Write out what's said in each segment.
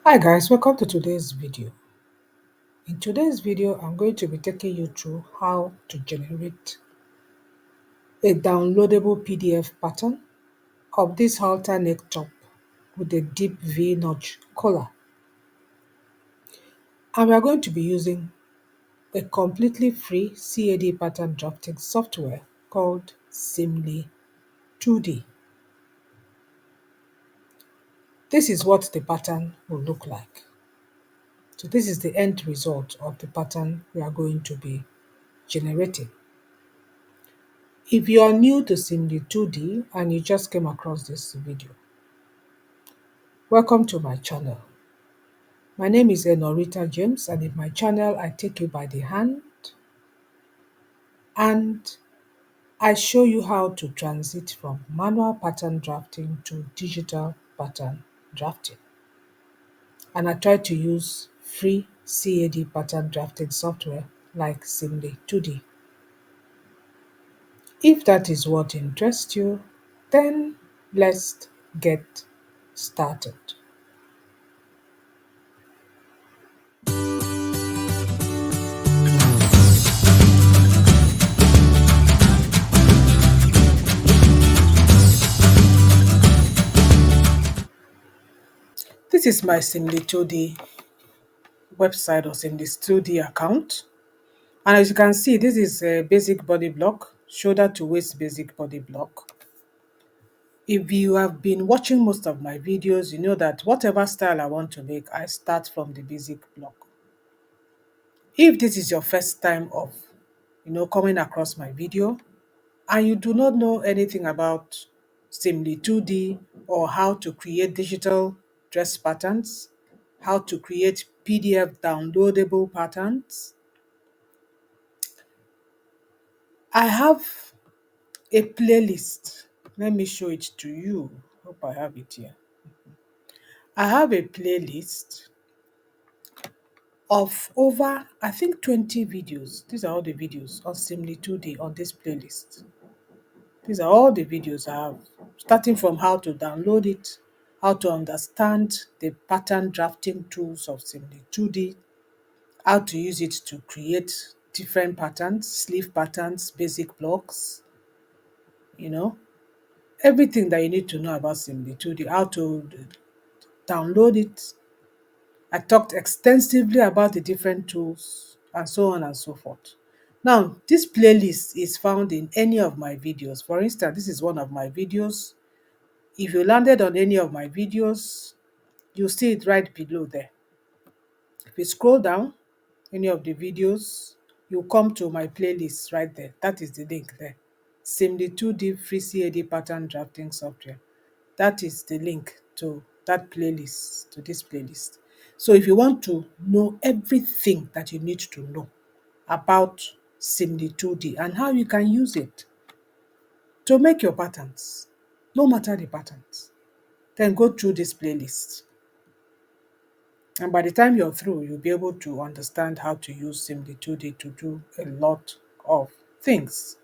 Hi guys, welcome to today's video. In today's video, I'm going to be taking you through how to generate a downloadable PDF pattern of this halter neck top with a deep V-notch collar. And we are going to be using a completely free CAD pattern drafting software called Simly 2D. This is what the pattern will look like. So this is the end result of the pattern we are going to be generating. If you are new to Simly 2D and you just came across this video, welcome to my channel. My name is Enorita James, and in my channel I take you by the hand and I show you how to transit from manual pattern drafting to digital pattern drafting. And I try to use free CAD pattern drafting software like Simly 2D. If that is what interests you, then let's get started. This is my Simly 2D website or Simly 2D account. And as you can see, this is a basic body block, shoulder to waist basic body block. If you have been watching most of my videos, you know that whatever style I want to make, I start from the basic block. If this is your first time of, coming across my video, and you do not know anything about Simly 2D or how to create digital dress patterns, how to create PDF downloadable patterns, I have a playlist. Let me show it to you. Hope I have it here. I have a playlist of over, I think, 20 videos. These are all the videos on Simly 2D on this playlist. These are all the videos I have, starting from how to download it, how to understand the pattern drafting tools of Simly 2D, how to use it to create different patterns, sleeve patterns, basic blocks, everything that you need to know about Simly 2D, how to download it. I talked extensively about the different tools and so on and so forth. Now, this playlist is found in any of my videos. For instance, this is one of my videos. If you landed on any of my videos, you'll see it right below there. If you scroll down any of the videos, you'll come to my playlist right there. That is the link there. Simly 2D free CAD pattern drafting software. That is the link to that playlist, to this playlist. So if you want to know everything that you need to know about Simly 2D and how you can use it to make your patterns, no matter the patterns, then go through this playlist. And by the time you're through, you'll be able to understand how to use Simly 2D to do a lot of things.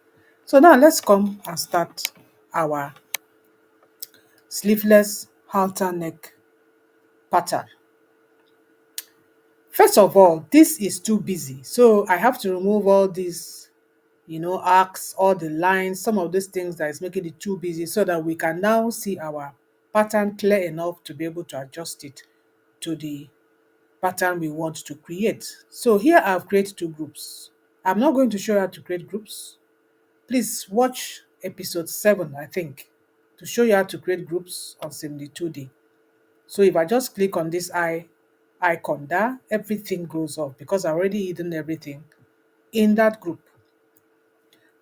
So now let's come and start our sleeveless halter neck pattern. First of all, this is too busy. So I have to remove all these, arcs, all the lines, some of these things that is making it too busy so that we can now see our pattern clear enough to be able to adjust it to the pattern we want to create. So here I've created two groups. I'm not going to show you how to create groups. Please watch episode 7, I think, to show you how to create groups on Simly 2D. So if I just click on this icon there, everything goes off because I already hidden everything in that group.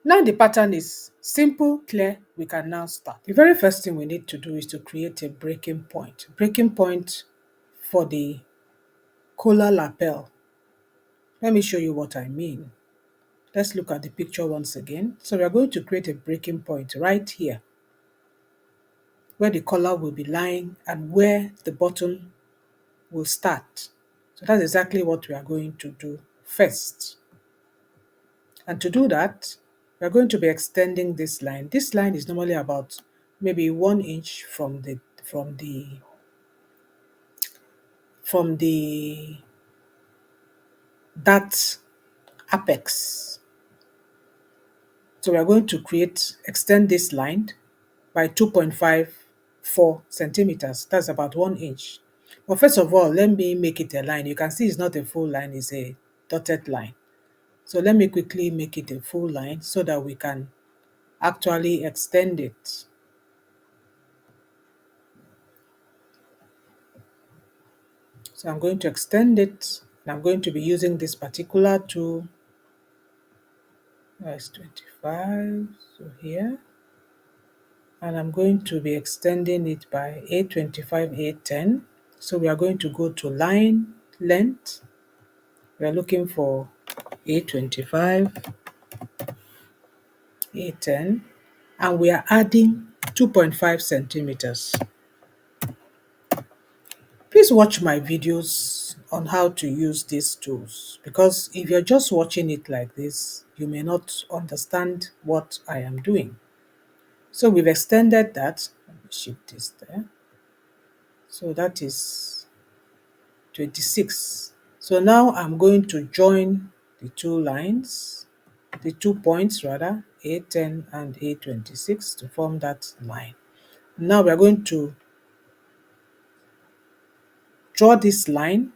Now the pattern is simple, clear, we can now start. The very first thing we need to do is to create a breaking point. Breaking point for the collar lapel. Let me show you what I mean. Let's look at the picture once again. So we are going to create a breaking point right here, where the collar will be lying and where the button will start. So that's exactly what we are going to do first. And to do that, we are going to be extending this line. This line is normally about maybe 1 inch from the from the that apex. So we are going to extend this line by 2.54 centimeters. That's about 1 inch. But first of all, let me make it a line. You can see it's not a full line, it's a dotted line. So let me quickly make it a full line so that we can actually extend it. So I'm going to extend it, and I'm going to be using this particular tool. That's 25, so here. And I'm going to be extending it by 825, 810. So we are going to go to line length. We are looking for 825, 810, and we are adding 2.5 centimeters. Please watch my videos on how to use these tools, because if you're just watching it like this, you may not understand what I am doing. So we've extended that. Let me shift this there. So that is 26. So now I'm going to join the two lines, the 2 points rather, A10 and A26, to form that line. Now we're going to draw this line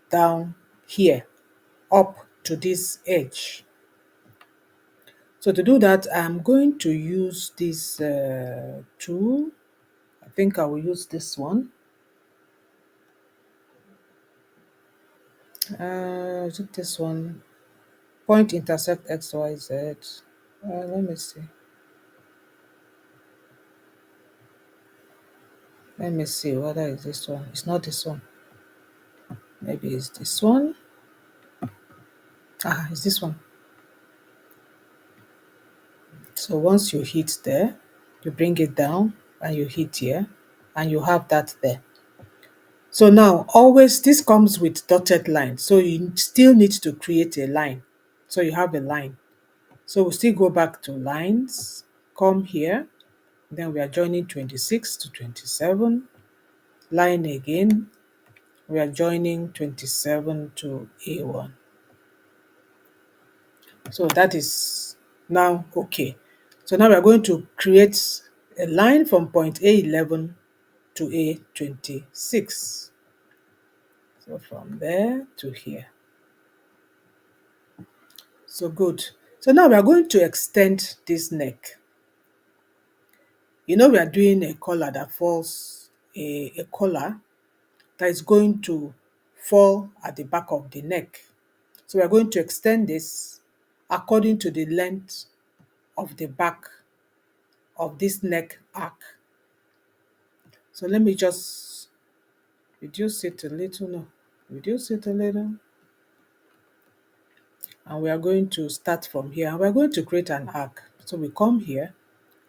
down here, up to this edge. So to do that, I'm going to use this tool. I think I will use this one. Is it this one? Point intersect X, Y, Z. Let me see. Let me see whether it's this one. It's not this one. Maybe it's this one. It's this one. So once you hit there, you bring it down and you hit here and you have that there. So now always this comes with dotted line. So you still need to create a line. So you have a line. So we'll still go back to lines, come here, then we are joining 26 to 27, line again, we are joining 27 to A1. So that is now okay. So now we are going to create a line from point A11 to A26. So from there to here. So good. So now we are going to extend this neck. You know we are doing a collar that falls, a collar that is going to fall at the back of the neck. So we are going to extend this according to the length of the back of this neck arc. So let me just reduce it a little. No, reduce it a little. And we are going to start from here. And we are going to create an arc. So we come here,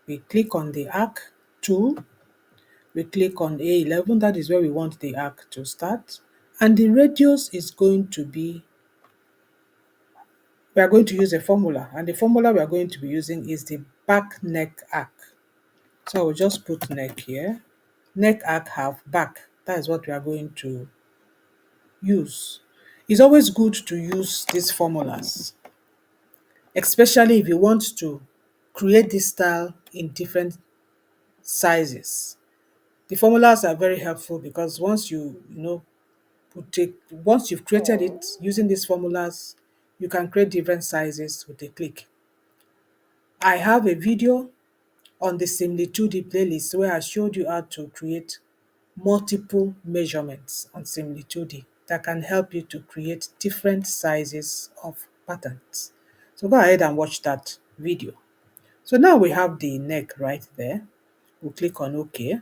we click on the arc tool, we click on A11, that is where we want the arc to start. And the radius is going to be, we are going to use a formula. And the formula we are going to be using is the back neck arc. So I will just put neck here. Neck arc half back. That is what we are going to use. It's always good to use these formulas, especially if you want to create this style in different sizes. The formulas are very helpful because once once you've created it using these formulas, you can create different sizes with a click. I have a video on the Similitude playlist where I showed you how to create multiple measurements on Similitude that can help you to create different sizes of patterns. So go ahead and watch that video. So now we have the neck right there. We'll click on OK.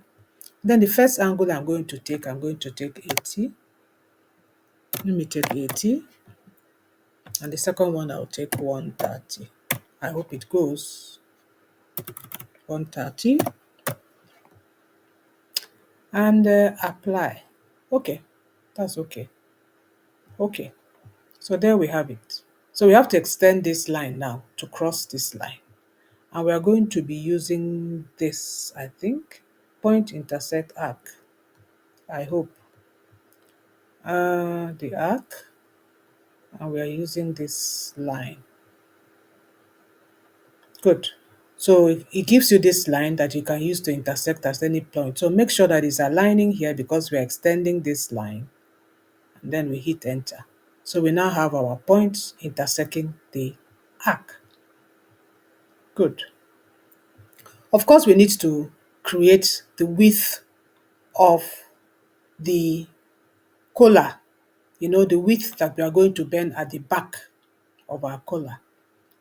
Then the first angle I'm going to take 80. Let me take 80. And the second one I'll take 130. I hope it goes 130. And apply. Okay, that's okay. Okay, so there we have it. So we have to extend this line now to cross this line. And we are going to be using this, I think, point intersect arc. I hope. the arc, and we are using this line. Good. So it gives you this line that you can use to intersect at any point. So make sure that it's aligning here because we're extending this line, and then we hit enter. So we now have our points intersecting the arc. Good. Of course, we need to create the width of the collar, the width that we are going to bend at the back of our collar.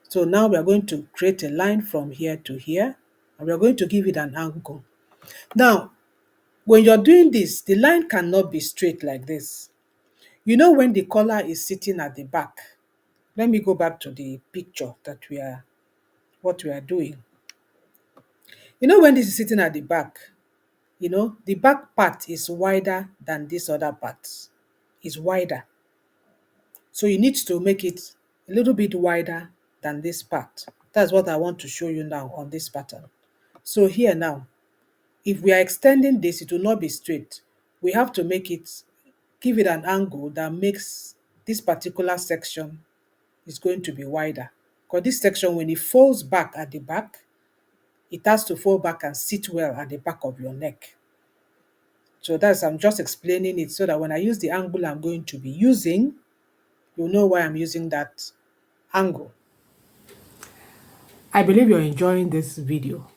So now we are going to create a line from here to here, and we are going to give it an angle. Now, when you're doing this, the line cannot be straight like this. When the collar is sitting at the back, let me go back to the picture what we are doing. When this is sitting at the back, the back part is wider than this other part. It's wider. So you need to make it a little bit wider than this part. That's what I want to show you now on this pattern. So here now, if we are extending this, it will not be straight. We have to give it an angle that makes this particular section is going to be wider. Because this section, when it folds back at the back, it has to fold back and sit well at the back of your neck. So I'm just explaining it so that when I use the angle I'm going to be using, you'll know why I'm using that angle. I believe you're enjoying this video.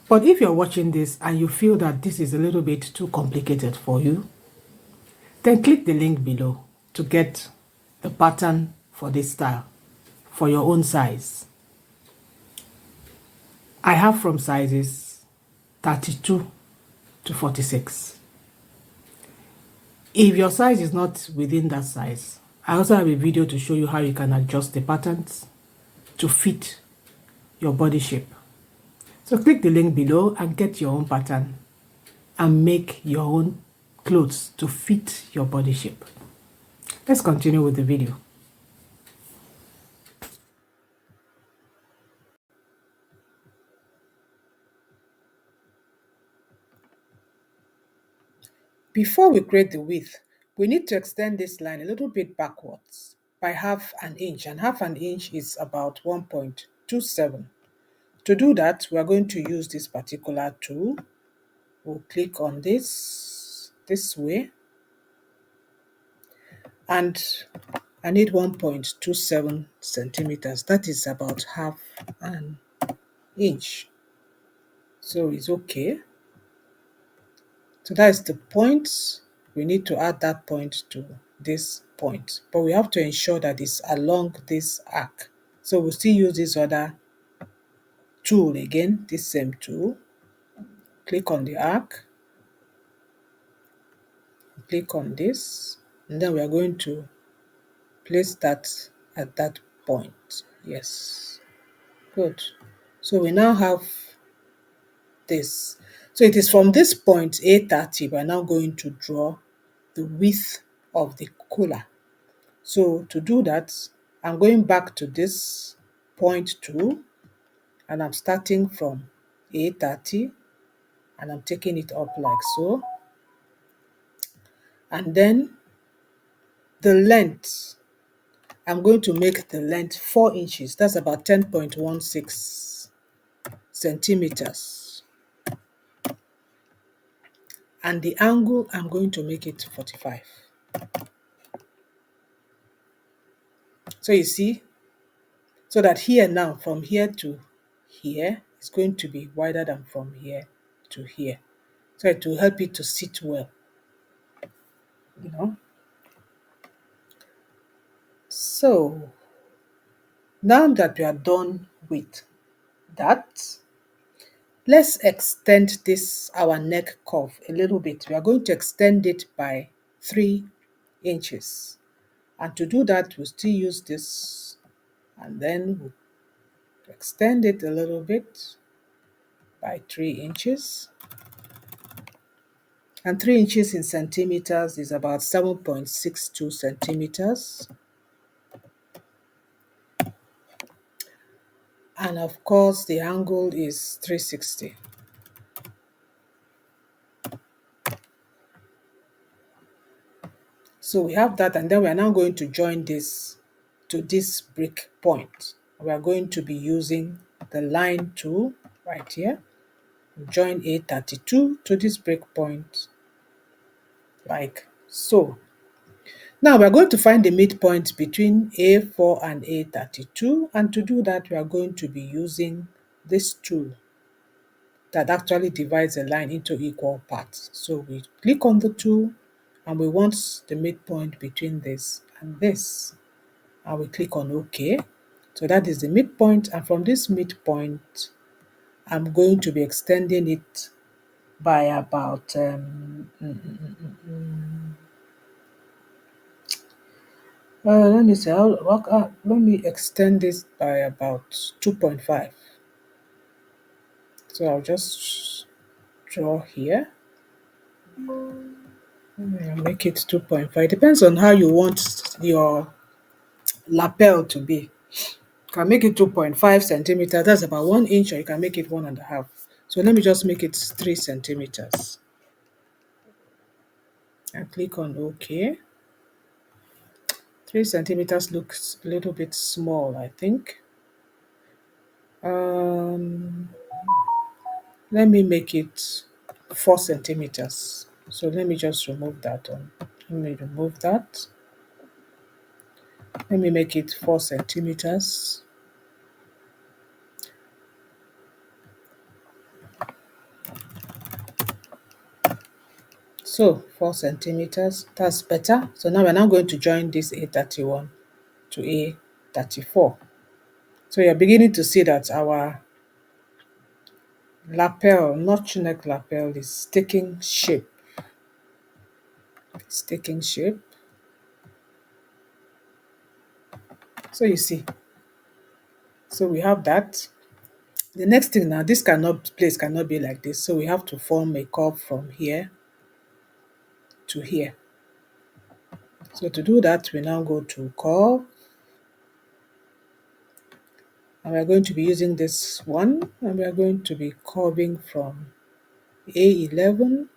But if you're watching this and you feel that this is a little bit too complicated for you, then click the link below to get the pattern for this style for your own size. I have from sizes 32 to 46. If your size is not within that size, I also have a video to show you how you can adjust the patterns to fit your body shape. So click the link below and get your own pattern and make your own clothes to fit your body shape. Let's continue with the video. Before we create the width, we need to extend this line a little bit backwards by half an inch, and half an inch is about 1.27. To do that, we are going to use this particular tool. We'll click on this way, and I need 1.27 centimeters. That is about half an inch. So it's okay. So that is the point. We need to add that point to this point, but we have to ensure that it's along this arc. So we'll still use this other tool again, this same tool. Click on the arc, click on this, and then we are going to place that at that point. Yes, good. So we now have this. So it is from this point, A30, we're now going to draw the width of the collar. So to do that, I'm going back to this point tool, and I'm starting from A30, and I'm taking it up like so. And then the length, I'm going to make the length 4 inches. That's about 10.16 centimeters. And the angle, I'm going to make it 45. So you see, so that here now, from here to here, is going to be wider than from here to here. So it will help it to sit well, So now that we are done with that, let's extend our neck curve a little bit. We are going to extend it by 3 inches. And to do that, we'll still use this, and then we'll extend it a little bit by 3 inches. And 3 inches in centimeters is about 7.62 centimeters. And of course, the angle is 360. So we have that, and then we are now going to join this to this break point. We are going to be using the line tool right here. Join A32 to this break point like so. Now we are going to find the midpoint between A4 and A32, and to do that we are going to be using this tool that actually divides a line into equal parts. So we click on the tool and we want the midpoint between this and this. And we click on OK. So that is the midpoint, and from this midpoint, I'm going to be extending it by about let me see, let me extend this by about 2.5. So I'll just draw here. I'll make it 2.5. Depends on how you want your lapel to be. You can make it 2.5 centimeters, that's about 1 inch, or you can make it 1.5. So let me just make it 3 centimeters. And click on OK. 3 centimeters looks a little bit small, I think. Um, Let me make it 4 centimeters. So let me just remove that one. Let me remove that. Let me make it 4 centimeters. So 4 centimeters, that's better. So now we're now going to join this A31 to A34. So you're beginning to see that our lapel, notch neck lapel, is taking shape. It's taking shape. So you see, so we have that. The next thing now, this place cannot be like this. So we have to form a curve from here to here. So to do that, we now go to curve. And we're going to be using this one, and we're going to be curving from A11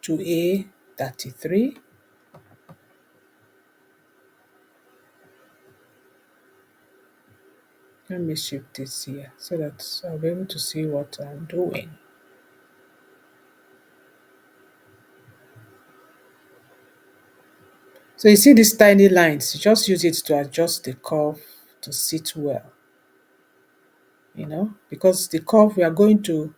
to A33. Let me shift this here so that I'll be able to see what I'm doing. So you see these tiny lines, you just use it to adjust the curve to sit well. Because the curve, we are going to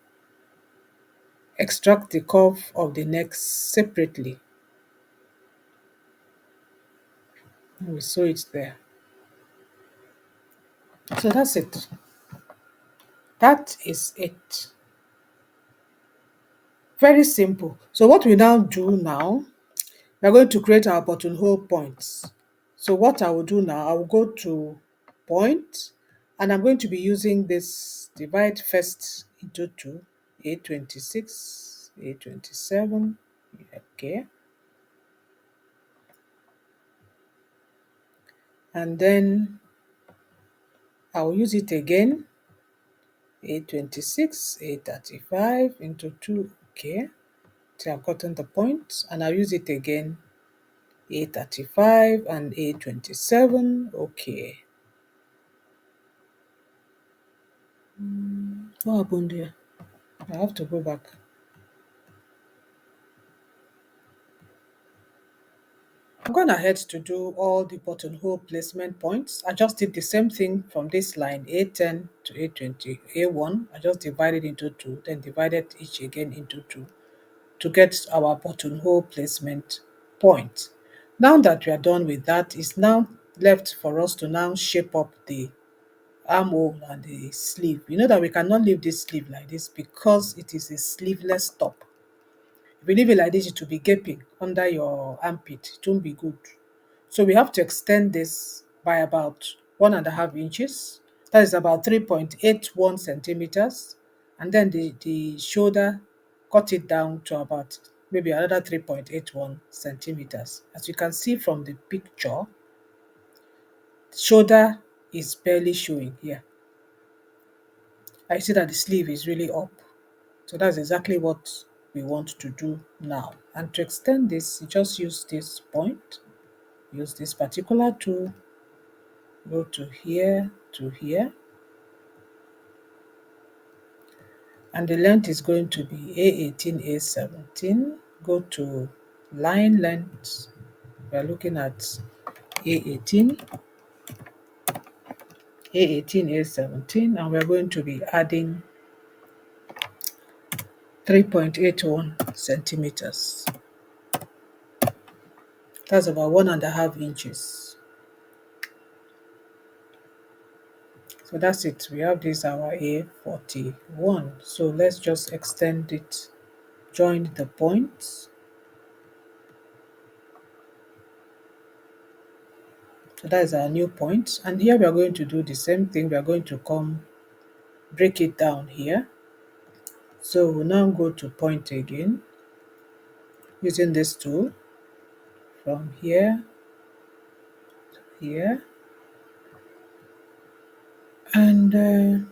extract the curve of the neck separately. And we sew it there. So that's it. That is it. Very simple. So what we now do now, we're going to create our buttonhole points. So what I will do now, I will go to point, and I'm going to be using this divide first into two, A26, A27, okay. And then I will use it again, A26, A35 into 2, okay. So I've gotten the point, and I'll use it again, A35 and A27, okay. What happened here? I have to go back. I'm going ahead to do all the buttonhole placement points. I just did the same thing from this line, A10 to A20, A1. I just divided into two, then divided each again into two to get our buttonhole placement point. Now that we are done with that, it's now left for us to now shape up the armhole and the sleeve. You know that we cannot leave this sleeve like this because it is a sleeveless top. If you leave it like this, it will be gaping under your armpit. It won't be good. So we have to extend this by about 1.5 inches. That is about 3.81 centimeters. And then the shoulder, cut it down to about maybe another 3.81 centimeters. As you can see from the picture, shoulder is barely showing here. I see that the sleeve is really up. So that's exactly what we want to do now. And to extend this, you just use this point, use this particular tool, go to here, and the length is going to be A18, A17. Go to line length. We are looking at A18, A18, A17, and we are going to be adding 3.81 centimeters. That's about 1.5 inches. So that's it. We have this our A41. So let's just extend it, join the points. So that is our new point. And here we are going to do the same thing. We are going to come break it down here. So we'll now go to point again using this tool from here, here, and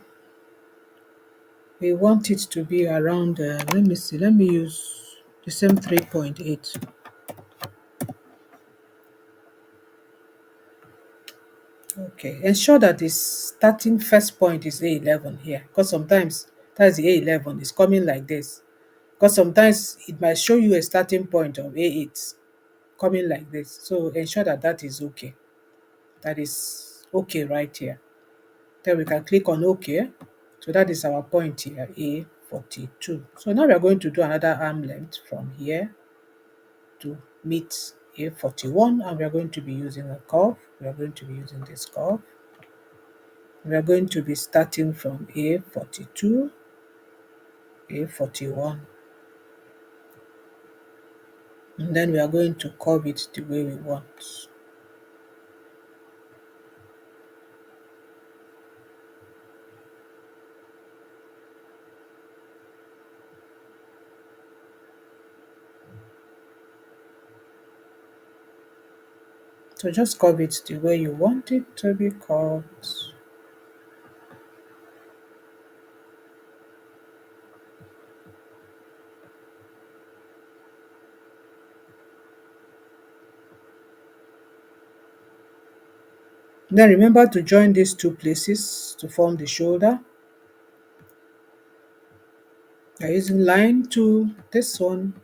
we want it to be around, let me see, let me use the same 3.8. Okay, ensure that the starting first point is A11 here, because sometimes that's the A11 is coming like this. Because sometimes it might show you a starting point of A8 coming like this. So ensure that that is okay. That is okay right here. Then we can click on OK. So that is our point here, A42. So now we are going to do another arm length from here to meet A41, and we are going to be using a curve. We are going to be using this curve. We are going to be starting from A42, A41, and then we are going to curve it the way we want. So just curve it the way you want it to be curved. Then remember to join these two places to form the shoulder. By using line to this one,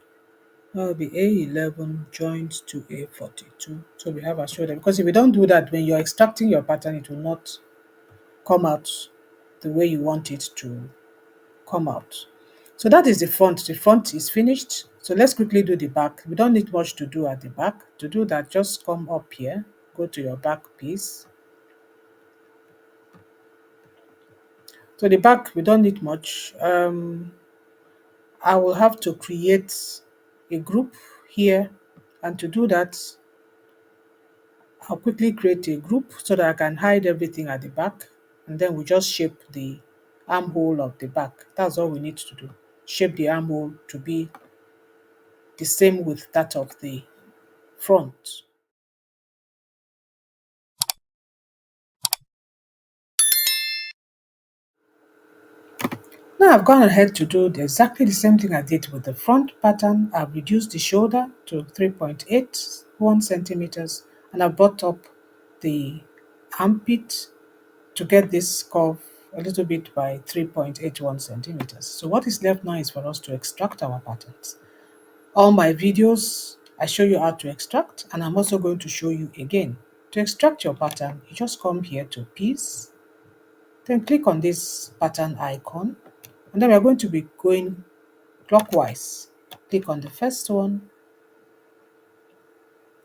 that will be A11 joined to A42. So we have our shoulder. Because if you don't do that, when you're extracting your pattern, it will not come out the way you want it to come out. So that is the front. The front is finished. So let's quickly do the back. We don't need much to do at the back. To do that, just come up here, go to your back piece. So the back, we don't need much. I will have to create a group here, and to do that, I'll quickly create a group so that I can hide everything at the back, and then we just shape the armhole of the back. That's all we need to do. Shape the armhole to be the same with that of the front. Now I've gone ahead to do exactly the same thing I did with the front pattern. I've reduced the shoulder to 3.81 centimeters, and I've brought up the armpit to get this curve a little bit by 3.81 centimeters. So what is left now is for us to extract our patterns. All my videos, I show you how to extract, and I'm also going to show you again. To extract your pattern, you just come here to Piece, then click on this pattern icon, and then we're going to be going clockwise. Click on the first one,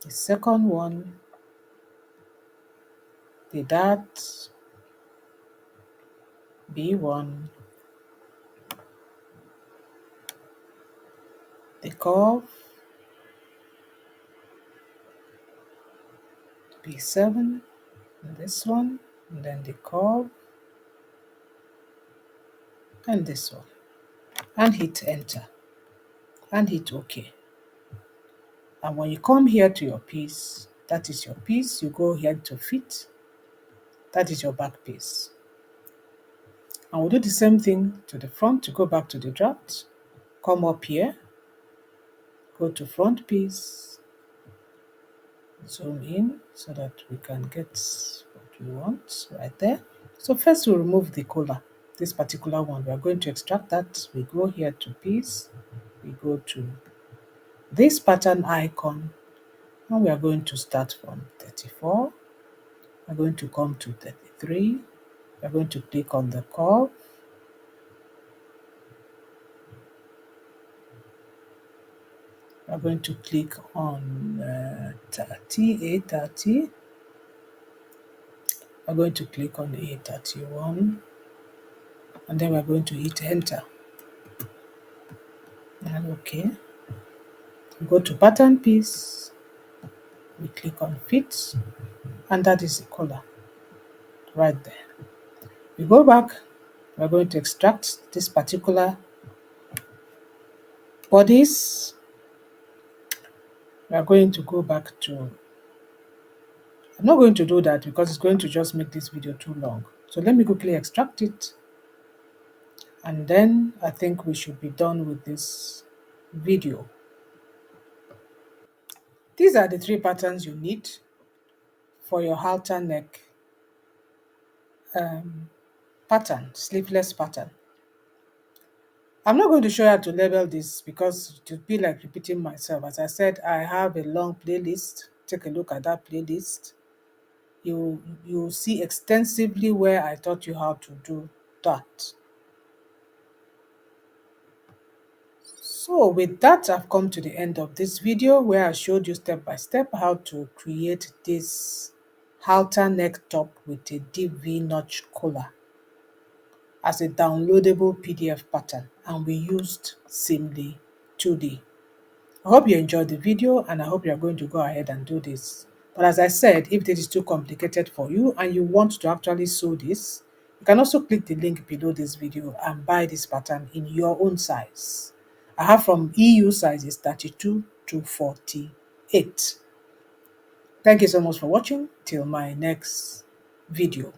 the second one, the dart, B1, the curve, B7, and this one, and then the curve, and this one, and hit enter, and hit OK. And when you come here to your piece, that is your piece, you go here to fit, that is your back piece. And we'll do the same thing to the front to go back to the draft. Come up here, Go to front piece, zoom in so that we can get what we want right there. So first we'll remove the collar, this particular one. We are going to extract that. We go here to piece, we go to this pattern icon, and we are going to start from 34. We're going to come to 33. We're going to click on the curve. We're going to click on 30, A30. We're going to click on A31, and then we're going to hit enter. And okay. We go to pattern piece, we click on fit, and that is the color right there. We go back, we're going to extract this particular bodies. We are going to go back to, I'm not going to do that because it's going to just make this video too long. So let me quickly extract it, and then I think we should be done with this video. These are the 3 patterns you need for your halter neck pattern, sleeveless pattern. I'm not going to show you how to label this because it would be like repeating myself. As I said, I have a long playlist. Take a look at that playlist. You'll see extensively where I taught you how to do that. So with that, I've come to the end of this video where I showed you step by step how to create this halter neck top with a deep V-notch collar as a downloadable PDF pattern, and we used Simly 2D. I hope you enjoyed the video, and I hope you are going to go ahead and do this. But as I said, if this is too complicated for you and you want to actually sew this, you can also click the link below this video and buy this pattern in your own size. I have from EU sizes 32 to 48. Thank you so much for watching. Till my next video.